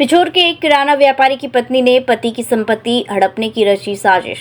पिछोर के एक किराना व्यापारी की पत्नी ने पति की संपत्ति हड़पने की रची साजिश।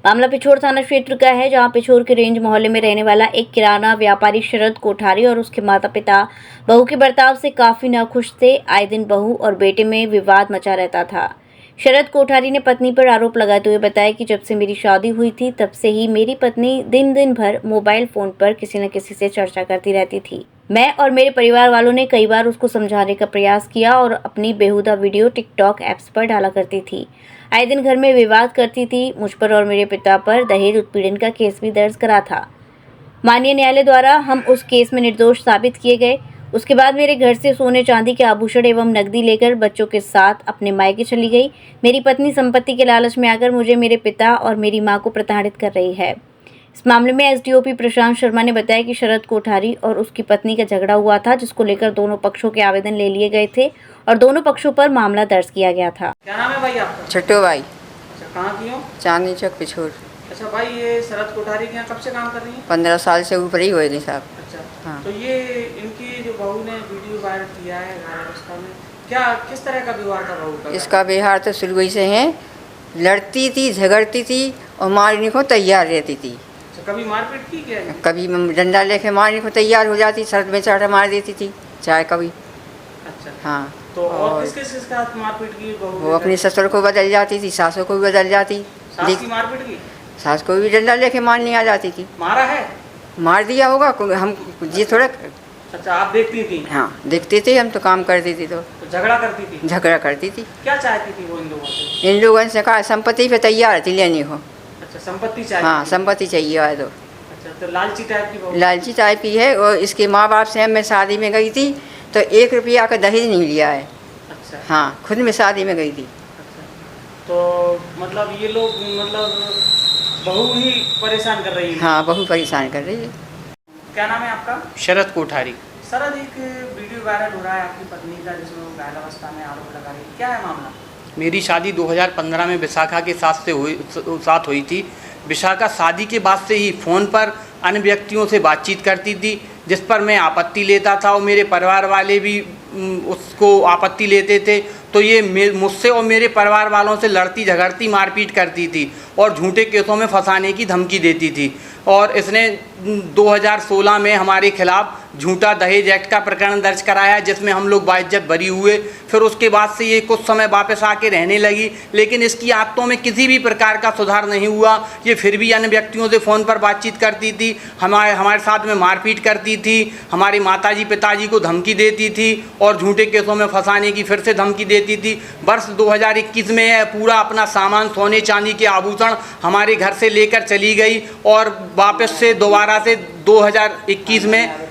मामला पिछोर थाना क्षेत्र का है, जहां पिछोर के रेंज मोहल्ले में रहने वाला एक किराना व्यापारी शरद कोठारी और उसके माता पिता बहू के बर्ताव से काफी नाखुश थे। आए दिन बहू और बेटे में विवाद मचा रहता था। शरद कोठारी ने पत्नी पर आरोप लगाते हुए बताया कि जब से मेरी शादी हुई थी तब से ही मेरी पत्नी दिन भर मोबाइल फोन पर किसी न किसी से चर्चा करती रहती थी। मैं और मेरे परिवार वालों ने कई बार उसको समझाने का प्रयास किया और अपनी बेहुदा वीडियो टिकटॉक ऐप्स पर डाला करती थी। आए दिन घर में विवाद करती थी। मुझ पर और मेरे पिता पर दहेज उत्पीड़न का केस भी दर्ज करा था। माननीय न्यायालय द्वारा हम उस केस में निर्दोष साबित किए गए। उसके बाद मेरे घर से सोने चांदी के आभूषण एवं नकदी लेकर बच्चों के साथ अपने मायके चली गई। मेरी पत्नी संपत्ति के लालच में आकर मुझे, मेरे पिता और मेरी मां को प्रताड़ित कर रही है। इस मामले में एसडीओपी प्रशांत शर्मा ने बताया कि शरद कोठारी और उसकी पत्नी का झगड़ा हुआ था, जिसको लेकर दोनों पक्षों के आवेदन ले लिए गए थे और दोनों पक्षों पर मामला दर्ज किया गया था। क्या नाम है भाई आपका? छोटो भाई। अच्छा, कहाँ की हो? चांदनी चौक पिछोर। अच्छा भाई, ये शरद कोठारी के यहाँ कब से काम कर रही हैं? 15 साल से ऊपर ही हुए नहीं साहब। अच्छा, हाँ। तो ये इनकी जो बहू ने वीडियो वायरल किया है अवस्था में, क्या किस तरह का व्यवहार था बहू का? इसका व्यवहार तो शुरू ही से है, लड़ती थी, झगड़ती थी और मारने को तैयार रहती थी। अच्छा, कभी मारपीट की क्या? कभी डंडा लेके मारने को तैयार हो जाती, सर में चाटा मार देती थी चाहे कभी। अच्छा हाँ। तो और किस किस के साथ मारपीट की बहू? वो अपनी ससुर को बदल जाती थी, सासों को भी बदल जाती। सास की मारपीट की? सास को भी डंडा लेके मारने आ जाती थी। मारा है? मार दिया होगा हम ये थोड़ा। अच्छा, आप देखती थी? हाँ, देखते थे, हम तो काम करती थी। तो झगड़ा करती थी? झगड़ा करती थी। क्या चाहती थी वो इन लोगों से? इन लोगों से कहा संपत्ति पे तैयार थी लेने को। अच्छा, संपत्ति चाहिए? हाँ, संपत्ति चाहिए है। तो अच्छा, तो लालची टाइप की बहू? लालची टाइप की है। और इसके माँ बाप से मैं शादी में गई थी तो 1 रुपया का दहेज नहीं लिया है। अच्छा। हाँ, खुद में शादी में गई थी। अच्छा, तो मतलब ये लोग बहू ही परेशान कर रही है? हाँ, बहू परेशान कर रही है। क्या नाम है आपका? शरद कोठारी। शरद, एक वीडियो वायरल हो रहा है आपकी पत्नी का, जिसमें वो घायल अवस्था में आरोप लगा रही है, क्या है मामला? मेरी शादी 2015 में विशाखा के साथ हुई थी। विशाखा शादी के बाद से ही फ़ोन पर अन्य व्यक्तियों से बातचीत करती थी, जिस पर मैं आपत्ति लेता था और मेरे परिवार वाले भी उसको आपत्ति लेते थे। तो ये मुझसे और मेरे परिवार वालों से लड़ती झगड़ती मारपीट करती थी और झूठे केसों में फंसाने की धमकी देती थी। और इसने 2016 में हमारे खिलाफ झूठा दहेज एक्ट का प्रकरण दर्ज कराया, जिसमें हम लोग बाइज्जत बरी हुए। फिर उसके बाद से ये कुछ समय वापस आके रहने लगी, लेकिन इसकी आदतों में किसी भी प्रकार का सुधार नहीं हुआ। ये फिर भी अन्य व्यक्तियों से फ़ोन पर बातचीत करती थी, हमारे साथ में मारपीट करती थी, हमारे माताजी पिताजी को धमकी देती थी और झूठे केसों में फंसाने की फिर से धमकी देती थी। वर्ष 2021 में पूरा अपना सामान, सोने चांदी के आभूषण हमारे घर से लेकर चली गई और वापस से दोबारा से 2021 में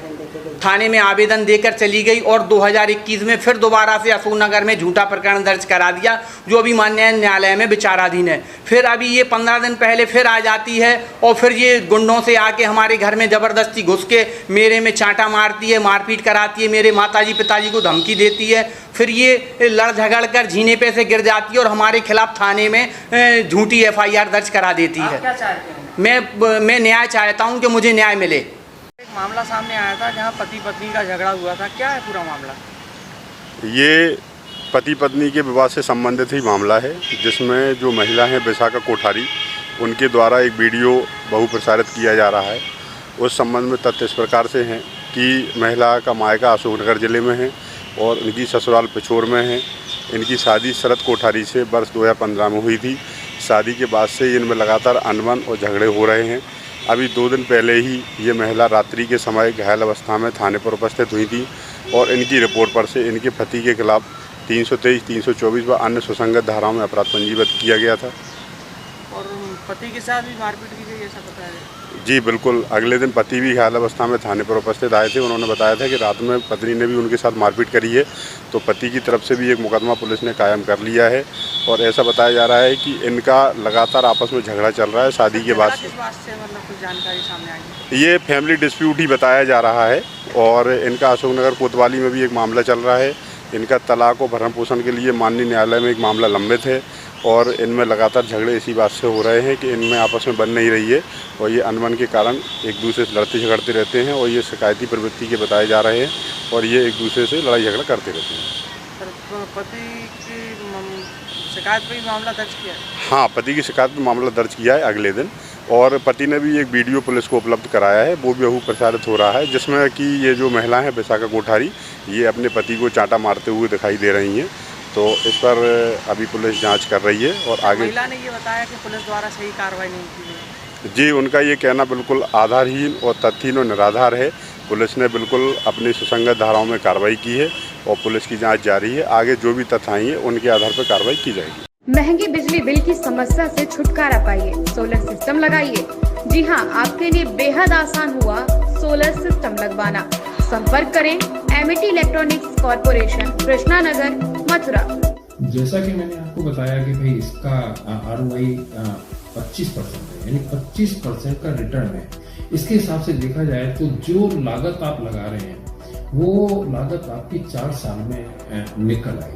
थाने में आवेदन देकर चली गई और 2021 में फिर दोबारा से अशोकनगर में झूठा प्रकरण दर्ज करा दिया, जो अभी माननीय न्यायालय में विचाराधीन है। फिर अभी ये 15 दिन पहले फिर आ जाती है और फिर ये गुंडों से आके हमारे घर में ज़बरदस्ती घुस के मेरे में चांटा मारती है, मारपीट कराती है, मेरे माताजी पिताजी को धमकी देती है। फिर ये लड़ झगड़ कर झीने पे से गिर जाती है और हमारे खिलाफ थाने में झूठी FIR दर्ज करा देती है। क्या चाहते हैं? मैं न्याय चाहता हूँ कि मुझे न्याय मिले। एक मामला सामने आया था जहां पति पत्नी का झगड़ा हुआ था, क्या है पूरा मामला? ये पति पत्नी के विवाद से संबंधित ही मामला है, जिसमें जो महिला हैं विशाखा कोठारी, उनके द्वारा एक वीडियो बहु प्रसारित किया जा रहा है। उस संबंध में तथ्य इस प्रकार से हैं कि महिला का मायका अशोकनगर ज़िले में है और इनकी ससुराल पिछोर में है। इनकी शादी शरद कोठारी से वर्ष 2015 में हुई थी। शादी के बाद से इनमें लगातार अनबन और झगड़े हो रहे हैं। अभी 2 दिन पहले ही ये महिला रात्रि के समय घायल अवस्था में थाने पर उपस्थित हुई थी और इनकी रिपोर्ट पर से इनके पति के खिलाफ 323, 324 व अन्य सुसंगत धाराओं में अपराध पंजीबद्ध किया गया था। और पति के साथ भी मारपीट की गई, ऐसा पता है? जी बिल्कुल, अगले दिन पति भी घायल अवस्था में थाने पर उपस्थित आए थे। उन्होंने बताया था कि रात में पत्नी ने भी उनके साथ मारपीट करी है, तो पति की तरफ से भी एक मुकदमा पुलिस ने कायम कर लिया है। और ऐसा बताया जा रहा है कि इनका लगातार आपस में झगड़ा चल रहा है शादी के बाद से। किस बात से, मतलब कुछ जानकारी सामने आई? ये फैमिली डिस्प्यूट ही बताया जा रहा है और इनका अशोकनगर कोतवाली में भी एक मामला चल रहा है। इनका तलाक और भरण पोषण के लिए माननीय न्यायालय में एक मामला लंबित है और इनमें लगातार झगड़े इसी बात से हो रहे हैं कि इनमें आपस में बन नहीं रही है और ये अनबन के कारण एक दूसरे से लड़ते झगड़ते रहते हैं और ये शिकायती प्रवृत्ति के बताए जा रहे हैं और ये एक दूसरे से लड़ाई झगड़ा करते रहते हैं। पति के की शिकायत पे ही मामला दर्ज किया है? हाँ, पति की शिकायत में मामला दर्ज किया है अगले दिन, और पति ने भी एक वीडियो पुलिस को उपलब्ध कराया है, वो भी बहु प्रसारित हो रहा है, जिसमें कि ये जो महिला है विशाखा कोठारी, ये अपने पति को चांटा मारते हुए दिखाई दे रही हैं। तो इस पर अभी पुलिस जांच कर रही है और आगे। महिला ने ये बताया कि पुलिस द्वारा सही कार्रवाई नहीं की गई। जी, उनका ये कहना बिल्कुल आधारहीन और तथ्यहीन और निराधार है। पुलिस ने बिल्कुल अपनी सुसंगत धाराओं में कार्रवाई की है और पुलिस की जांच जारी है। आगे जो भी तथ्य आएंगे उनके आधार पर कार्रवाई की जाएगी। महंगी बिजली बिल की समस्या से छुटकारा पाइए, सोलर सिस्टम लगाइए। जी हां, आपके लिए बेहद आसान हुआ सोलर सिस्टम लगवाना। संपर्क करें MET electronics corporation, Krishna Nagar, Mathura. जैसा कि मैंने आपको बताया कि भाई इसका ROI 25% है, यानी 25% का रिटर्न है। इसके हिसाब से देखा जाए तो जो लागत आप लगा रहे हैं वो लागत आपकी 4 साल में निकल आएगी।